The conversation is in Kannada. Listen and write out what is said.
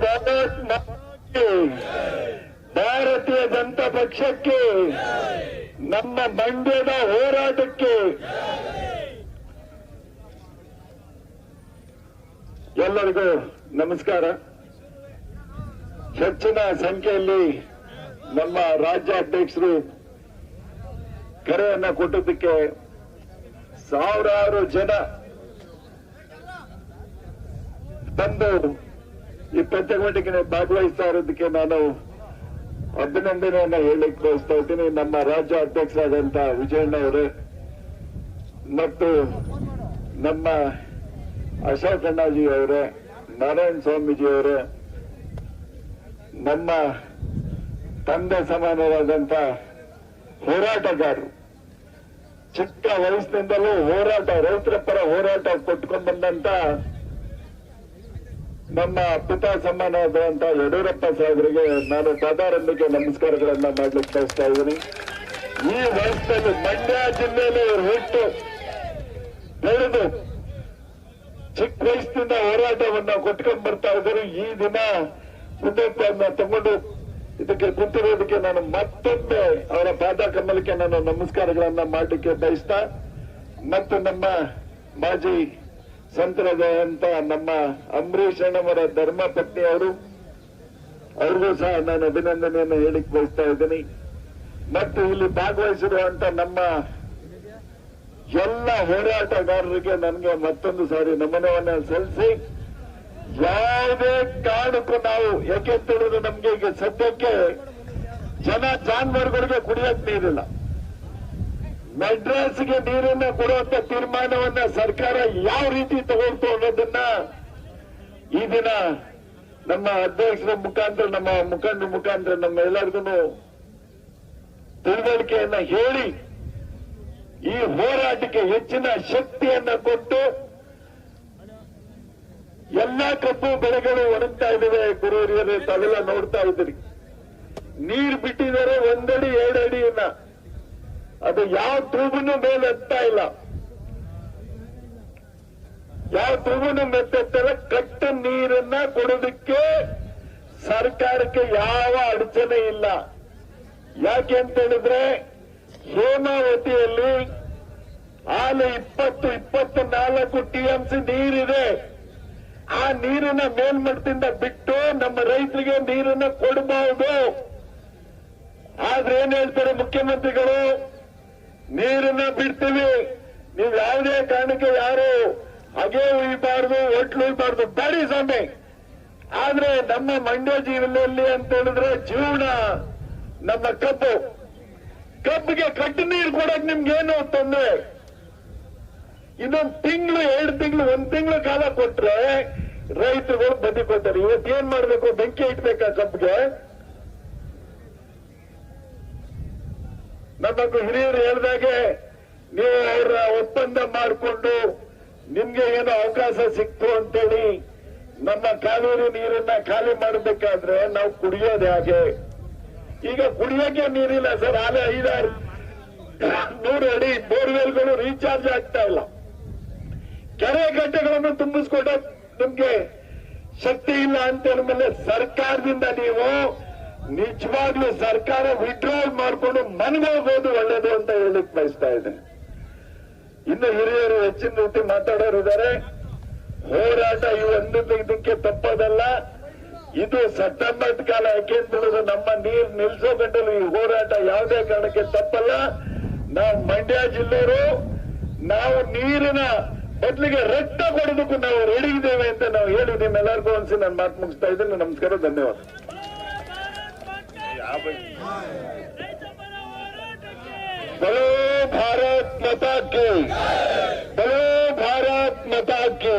ಭಾರತ್ ಮಾತಾಕ್ಕೆ, ಭಾರತೀಯ ಜನತಾ ಪಕ್ಷಕ್ಕೆ, ನಮ್ಮ ಮಂಡ್ಯದ ಹೋರಾಟಕ್ಕೆ ಎಲ್ಲರಿಗೂ ನಮಸ್ಕಾರ. ಹೆಚ್ಚಿನ ಸಂಖ್ಯೆಯಲ್ಲಿ ನಮ್ಮ ರಾಜ್ಯಾಧ್ಯಕ್ಷರು ಕರೆಯನ್ನ ಕೊಟ್ಟದಕ್ಕೆ ಸಾವಿರಾರು ಜನ ಬಂದು ಈ ಪ್ರತಿಭಟನೆಗೆ ಭಾಗವಹಿಸ್ತಾ ಇರೋದಕ್ಕೆ ನಾನು ಅಭಿನಂದನೆಯನ್ನ ಹೇಳಲಿಕ್ಕೆ ಬಯಸ್ತಾ ಇದ್ದೀನಿ. ನಮ್ಮ ರಾಜ್ಯ ಅಧ್ಯಕ್ಷರಾದಂತ ವಿಜಯಣ್ಣ ಅವರೇ ಮತ್ತು ನಮ್ಮ ಅಶೋಕ್ ಅಣ್ಣಾಜಿ ಅವರೇ, ನಾರಾಯಣ ಸ್ವಾಮೀಜಿ ಅವರೇ, ನಮ್ಮ ತಂದೆ ಸಮಾನರಾದಂತ ಹೋರಾಟಗಾರರು, ಚಿಕ್ಕ ವಯಸ್ಸಿನಿಂದಲೂ ಹೋರಾಟ, ರೈತರ ಪರ ಹೋರಾಟ ಕೊಟ್ಕೊಂಡು ಬಂದಂತ ನಮ್ಮ ಪಿತಾ ಸಮಾನವಾದಂತ ಯಡಿಯೂರಪ್ಪ ಸಾಹೇಬರಿಗೆ ನಾನು ಪಾದಾರಂಭಿಕೆ ನಮಸ್ಕಾರಗಳನ್ನ ಮಾಡ್ಲಿಕ್ಕೆ ಬಯಸ್ತಾ ಇದ್ದೀನಿ. ಈ ವಯಸ್ಸಲ್ಲಿ ಮಂಡ್ಯ ಜಿಲ್ಲೆಯಲ್ಲಿ ಹುಟ್ಟು ಬೆಳೆದು ಚಿಕ್ಕ ವಯಸ್ಸಿನಿಂದ ಹೋರಾಟವನ್ನ ಕೊಟ್ಕೊಂಡು ಬರ್ತಾ ಇದ್ರು. ಈ ದಿನ ಮುಂದೆನ್ನ ತಗೊಂಡು ಇದಕ್ಕೆ ಕುಂತಿರೋದಕ್ಕೆ ನಾನು ಮತ್ತೊಮ್ಮೆ ಅವರ ಪಾದ ಕಮಲಕ್ಕೆ ನಾನು ನಮಸ್ಕಾರಗಳನ್ನ ಮಾಡಲಿಕ್ಕೆ ಬಯಸ್ತಾ, ಮತ್ತು ನಮ್ಮ ಮಾಜಿ ಸಂತರಾದಂತ ನಮ್ಮ ಅಂಬರೀಷ್ ಅಣ್ಣವರ ಧರ್ಮ ಪತ್ನಿ ಅವ್ರಿಗೂ ಸಹ ನಾನು ಅಭಿನಂದನೆಯನ್ನು ಹೇಳಿಕ್ ಬಯಸ್ತಾ ಇದ್ದೀನಿ. ಮತ್ತು ಇಲ್ಲಿ ಭಾಗವಹಿಸಿರುವಂತ ನಮ್ಮ ಎಲ್ಲ ಹೋರಾಟಗಾರರಿಗೆ ನನಗೆ ಮತ್ತೊಂದು ಸಾರಿ ನಮನವನ್ನ ಸಲ್ಲಿಸಿ, ಯಾವುದೇ ಕಾರಣಕ್ಕೂ ನಾವು ಯಾಕೆಂತ ಹೇಳಿದ್ರೆ ನಮ್ಗೆ ಈಗ ಸದ್ಯಕ್ಕೆ ಜಾನುವಾರುಗಳಿಗೆ ಕುಡಿಯಕ್ ನೀರಿಲ್ಲ. ಮೆಡ್ರಾಸ್ಗೆ ನೀರನ್ನ ಕೊಡುವಂತ ತೀರ್ಮಾನವನ್ನ ಸರ್ಕಾರ ಯಾವ ರೀತಿ ತಗೊಳ್ತು ಅನ್ನೋದನ್ನ ಈ ದಿನ ನಮ್ಮ ಅಧ್ಯಕ್ಷರ ಮುಖಾಂತರ, ನಮ್ಮ ಮುಖಂಡರ ಮುಖಾಂತರ ನಮ್ಮ ಎಲ್ಲರಿಗೂ ತಿಳುವಳಿಕೆಯನ್ನ ಹೇಳಿ ಈ ಹೋರಾಟಕ್ಕೆ ಹೆಚ್ಚಿನ ಶಕ್ತಿಯನ್ನ ಕೊಟ್ಟು ಎಲ್ಲಾ ಕಬ್ಬು ಬೆಳೆಗಳು ಒಣಗ್ತಾ ಇದ್ದಾವೆ. ಗುರುಹಿರಿಯರೇ ತಾವೆಲ್ಲ ನೋಡ್ತಾ ಇದ್ದೀರಿ. ನೀರು ಬಿಟ್ಟಿದ್ದಾರೆ 1 ಅಡಿ 2 ಅಡಿಯನ್ನ, ಅದು ಯಾವ ತೂಬನ್ನು ಮೇಲೆ ಎತ್ತಾ ಇಲ್ಲ, ಯಾವ ತೂಬನ್ನು ಮೆತ್ತಿಲ್ಲ. ಕಟ್ಟ ನೀರನ್ನ ಕೊಡೋದಕ್ಕೆ ಸರ್ಕಾರಕ್ಕೆ ಯಾವ ಅಡಚಣೆ ಇಲ್ಲ. ಯಾಕೆ ಅಂತ ಹೇಳಿದ್ರೆ ಹೇಮಾವತಿಯಲ್ಲಿ ಹಾಲು 24 ಟಿಎಂಸಿ ನೀರಿದೆ. ಆ ನೀರನ್ನ ಮೇಲ್ಮಟ್ಟದಿಂದ ಬಿಟ್ಟು ನಮ್ಮ ರೈತರಿಗೆ ನೀರನ್ನ ಕೊಡಬಹುದು. ಆದ್ರೆ ಏನ್ ಹೇಳ್ತಾರೆ ಮುಖ್ಯಮಂತ್ರಿಗಳು, ನೀರನ್ನ ಬಿಡ್ತೀವಿ, ನೀವು ಯಾವುದೇ ಕಾರಣಕ್ಕೆ ಯಾರು ಹಾಗೆ ಉಯ್ಬಾರ್ದು, ಒಟ್ಲು ಉಯ್ಬಾರ್ದು, ಬೇಡಿ ಸ್ವಾಮಿ. ಆದ್ರೆ ನಮ್ಮ ಮಂಡ್ಯ ಜಿಲ್ಲೆಯಲ್ಲಿ ಅಂತ ಹೇಳಿದ್ರೆ ಜೀವನ ನಮ್ಮ ಕಬ್ಬಿಗೆ ಕಟ್ಟು ನೀರು ಕೊಡಕ್ ನಿಮ್ಗೇನು ತೊಂದ್ರೆ? ಇನ್ನೊಂದು ತಿಂಗಳು 2 ತಿಂಗಳು 1 ತಿಂಗಳು ಕಾಲ ಕೊಟ್ರೆ ರೈತರುಗಳು ಬದುಕೋತಾರೆ. ಇವತ್ತೇನ್ ಮಾಡ್ಬೇಕು? ಬೆಂಕಿ ಇಟ್ಬೇಕಾ ಕಬ್ಬಿಗೆ? ನಮ್ಮ ಹಿರಿಯರು ಹೇಳ್ದಾಗೆ ನೀವು ಅವರ ಒಪ್ಪಂದ ಮಾಡಿಕೊಂಡು ನಿಮ್ಗೆ ಏನೋ ಅವಕಾಶ ಸಿಕ್ತು ಅಂತೇಳಿ ನಮ್ಮ ಕಾವೇರಿ ನೀರನ್ನ ಖಾಲಿ ಮಾಡಬೇಕಾದ್ರೆ ನಾವು ಕುಡಿಯೋದು ಹಾಗೆ. ಈಗ ಕುಡಿಯೋಕೆ ನೀರಿಲ್ಲ ಸರ್. ಆಲೆ 500 ಅಡಿ ಬೋರ್ವೆಲ್ಗಳು ರೀಚಾರ್ಜ್ ಆಗ್ತಾ ಇಲ್ಲ. ಕೆರೆ ಗಡ್ಡೆಗಳನ್ನು ತುಂಬಿಸ್ಕೊಟ್ಟ ನಿಮ್ಗೆ ಶಕ್ತಿ ಇಲ್ಲ ಅಂತ ಹೇಳಿದ್ಮೇಲೆ ಸರ್ಕಾರದಿಂದ ನೀವು ನಿಜವಾಗ್ಲೂ ಸರ್ಕಾರ ವಿಡ್ರಾಲ್ ಮಾಡಿಕೊಂಡು ಮನಗೋಗೋದು ಒಳ್ಳೇದು ಅಂತ ಹೇಳಿಕ್ ಬಯಸ್ತಾ ಇದ್ದೇನೆ. ಇನ್ನು ಹಿರಿಯರು ಹೆಚ್ಚಿನ ರೀತಿ ಮಾತಾಡೋರಿದ್ದಾರೆ. ಹೋರಾಟ ಇದಕ್ಕೆ ತಪ್ಪದಲ್ಲ. ಇದು ಸೆಪ್ಟೆಂಬರ್ ಕಾಲ. ಯಾಕೆಂತ ನಮ್ಮ ನೀರು ನಿಲ್ಸೋ ಗಂಟಲು ಈ ಹೋರಾಟ ಯಾವುದೇ ಕಾರಣಕ್ಕೆ ತಪ್ಪಲ್ಲ. ನಾವು ಮಂಡ್ಯ ಜಿಲ್ಲೆಯವರು, ನಾವು ನೀರಿನ ಬದಲಿಗೆ ರಕ್ತ ಕೊಡೋದಕ್ಕೂ ನಾವು ರೆಡಿ ಇದ್ದೇವೆ ಅಂತ ನಾವು ಹೇಳಿ ನಿಮ್ಮೆಲ್ಲರಿಗೂ ಅನ್ಸಿ ನಾನು ಮಾತು ಮುಗಿಸ್ತಾ ಇದ್ದೀನಿ. ನಮಸ್ಕಾರ, ಧನ್ಯವಾದ. बोलो भारत माता की, बोलो भारत माता की।